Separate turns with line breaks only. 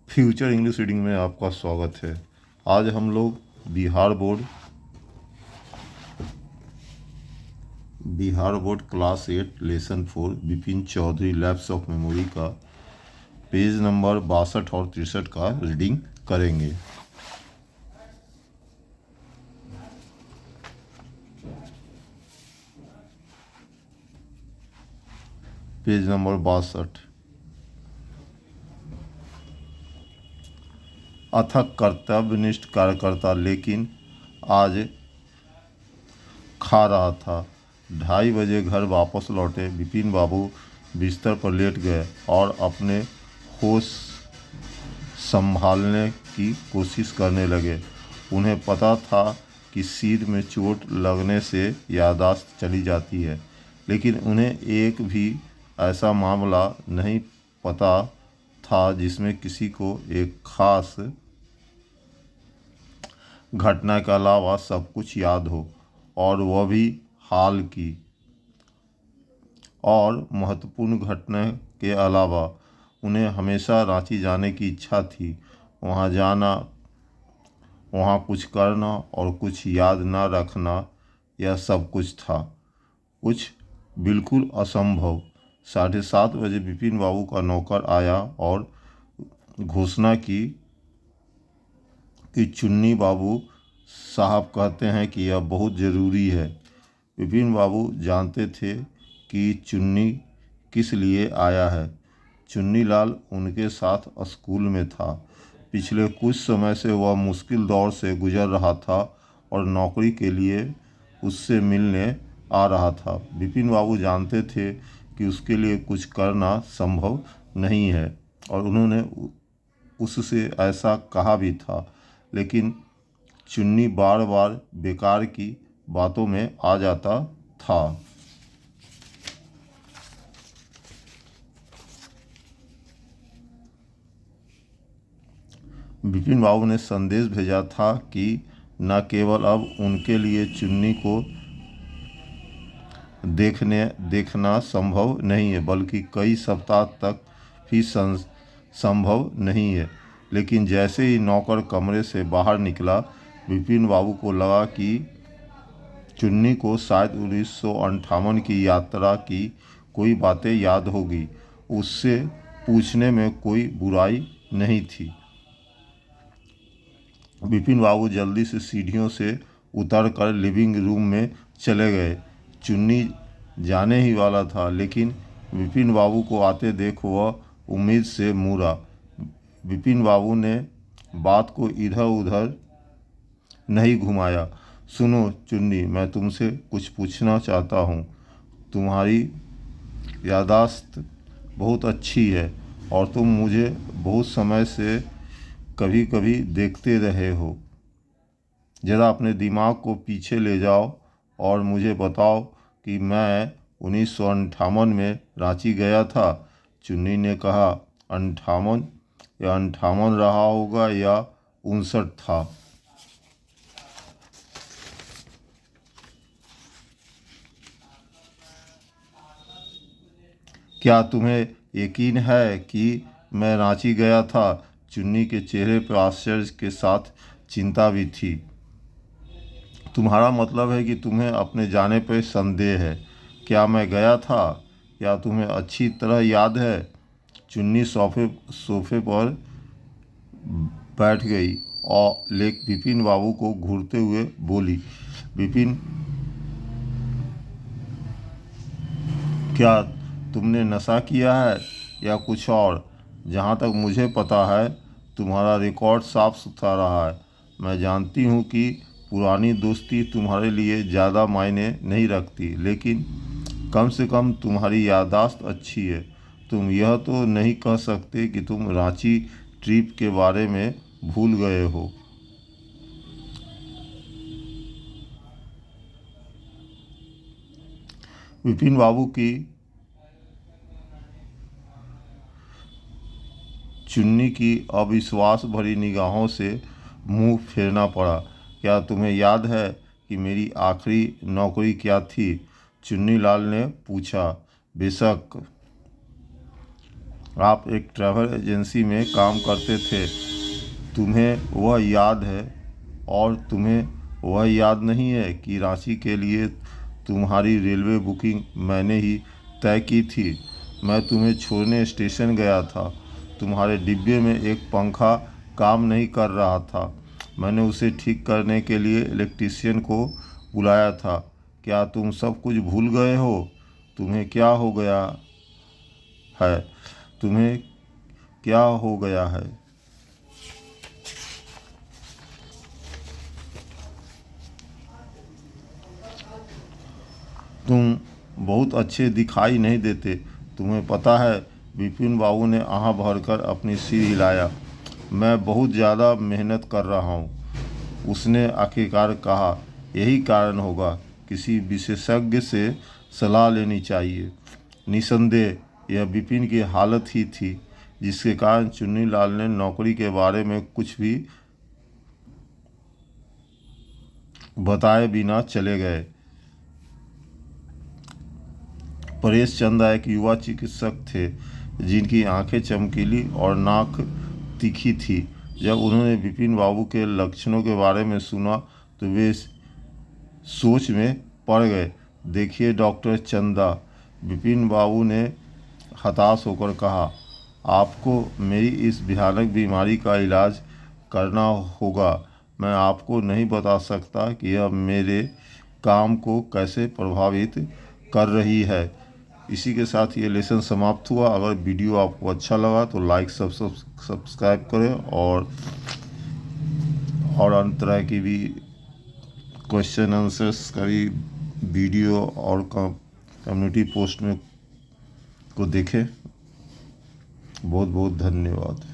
Future English reading में आपका स्वागत है। आज हम लोग Bihar board class 8 lesson 4 Vipin Chaudhary lapse of memory का पेज नंबर 62 और 63 का रीडिंग करेंगे। Page number 62। अथक कर्तव्यनिष्ठ कार्यकर्ता लेकिन आज खा रहा था। 2:30 बजे घर वापस लौटे विपिन बाबू बिस्तर पर लेट गए और अपने होश संभालने की कोशिश करने लगे। उन्हें पता था कि सिर में चोट लगने से याददाश्त चली जाती है, लेकिन उन्हें एक भी ऐसा मामला नहीं पता था जिसमें किसी को एक खास घटना के अलावा सब कुछ याद हो, और वह भी हाल की और महत्वपूर्ण घटना के अलावा। उन्हें हमेशा रांची जाने की इच्छा थी। वहाँ जाना, वहाँ कुछ करना और कुछ याद न रखना, यह सब कुछ था, कुछ बिल्कुल असंभव। 7:30 बजे विपिन बाबू का नौकर आया और घोषणा की कि चुन्नी बाबू साहब कहते हैं कि यह बहुत ज़रूरी है। विपिन बाबू जानते थे कि चुन्नी किस लिए आया है। चुन्नी लाल उनके साथ स्कूल में था। पिछले कुछ समय से वह मुश्किल दौर से गुजर रहा था और नौकरी के लिए उससे मिलने आ रहा था। विपिन बाबू जानते थे कि उसके लिए कुछ करना संभव नहीं है और उन्होंने उससे ऐसा कहा भी था, लेकिन चुन्नी बार बार बेकार की बातों में आ जाता था। विपिन बाबू ने संदेश भेजा था कि न केवल अब उनके लिए चुन्नी को देखना संभव नहीं है, बल्कि कई सप्ताह तक भी संभव नहीं है। लेकिन जैसे ही नौकर कमरे से बाहर निकला, विपिन बाबू को लगा कि चुन्नी को शायद 1958 की यात्रा की कोई बातें याद होगी। उससे पूछने में कोई बुराई नहीं थी। विपिन बाबू जल्दी से सीढ़ियों से उतरकर लिविंग रूम में चले गए। चुन्नी जाने ही वाला था, लेकिन विपिन बाबू को आते देख वह उम्मीद से मुड़ा। विपिन बाबू ने बात को इधर उधर नहीं घुमाया। सुनो चुन्नी, मैं तुमसे कुछ पूछना चाहता हूँ। तुम्हारी याददाश्त बहुत अच्छी है और तुम मुझे बहुत समय से कभी कभी देखते रहे हो। ज़रा अपने दिमाग को पीछे ले जाओ और मुझे बताओ कि मैं 1958 में रांची गया था। चुन्नी ने कहा, 58 या 58 रहा होगा या 59 था। क्या तुम्हें यकीन है कि मैं रांची गया था? चुन्नी के चेहरे पर आश्चर्य के साथ चिंता भी थी। तुम्हारा मतलब है कि तुम्हें अपने जाने पर संदेह है। क्या मैं गया था? क्या तुम्हें अच्छी तरह याद है? चुन्नी सोफे पर बैठ गई और विपिन बाबू को घूरते हुए बोली, विपिन, क्या तुमने नशा किया है या कुछ और? जहाँ तक मुझे पता है, तुम्हारा रिकॉर्ड साफ सुथरा रहा है। मैं जानती हूँ कि पुरानी दोस्ती तुम्हारे लिए ज़्यादा मायने नहीं रखती, लेकिन कम से कम तुम्हारी याददाश्त अच्छी है। तुम यह तो नहीं कह सकते कि तुम रांची ट्रिप के बारे में भूल गए हो। विपिन बाबू की चुन्नी की अविश्वास भरी निगाहों से मुंह फेरना पड़ा। क्या तुम्हें याद है कि मेरी आखिरी नौकरी क्या थी? चुन्नी लाल ने पूछा। बेशक, आप एक ट्रैवल एजेंसी में काम करते थे, तुम्हें वह याद है? और तुम्हें वह याद नहीं है कि रांची के लिए तुम्हारी रेलवे बुकिंग मैंने ही तय की थी? मैं तुम्हें छोड़ने स्टेशन गया था। तुम्हारे डिब्बे में एक पंखा काम नहीं कर रहा था। मैंने उसे ठीक करने के लिए इलेक्ट्रीशियन को बुलाया था। क्या तुम सब कुछ भूल गए हो? तुम्हें क्या हो गया है? तुम्हें क्या हो गया है? तुम बहुत अच्छे दिखाई नहीं देते। तुम्हें पता है? विपिन बाबू ने आह भरकर अपनी सिर हिलाया। मैं बहुत ज़्यादा मेहनत कर रहा हूँ, उसने आखिरकार कहा। यही कारण होगा, किसी विशेषज्ञ से सलाह लेनी चाहिए। निसंदेह यह विपिन की हालत ही थी जिसके कारण चुन्नीलाल ने नौकरी के बारे में कुछ भी बताए बिना चले गए। परेश चंदा एक युवा चिकित्सक थे जिनकी आंखें चमकीली और नाक तीखी थी। जब उन्होंने विपिन बाबू के लक्षणों के बारे में सुना तो वे सोच में पड़ गए। देखिए डॉक्टर चंदा, विपिन बाबू ने हताश होकर कहा, आपको मेरी इस भयानक बीमारी का इलाज करना होगा। मैं आपको नहीं बता सकता कि यह मेरे काम को कैसे प्रभावित कर रही है। इसी के साथ ये लेसन समाप्त हुआ। अगर वीडियो आपको अच्छा लगा तो लाइक सब्सक्राइब करें और अन्य तरह की भी क्वेश्चन आंसर्स का भी वीडियो और कम्युनिटी पोस्ट में को देखें। बहुत बहुत धन्यवाद।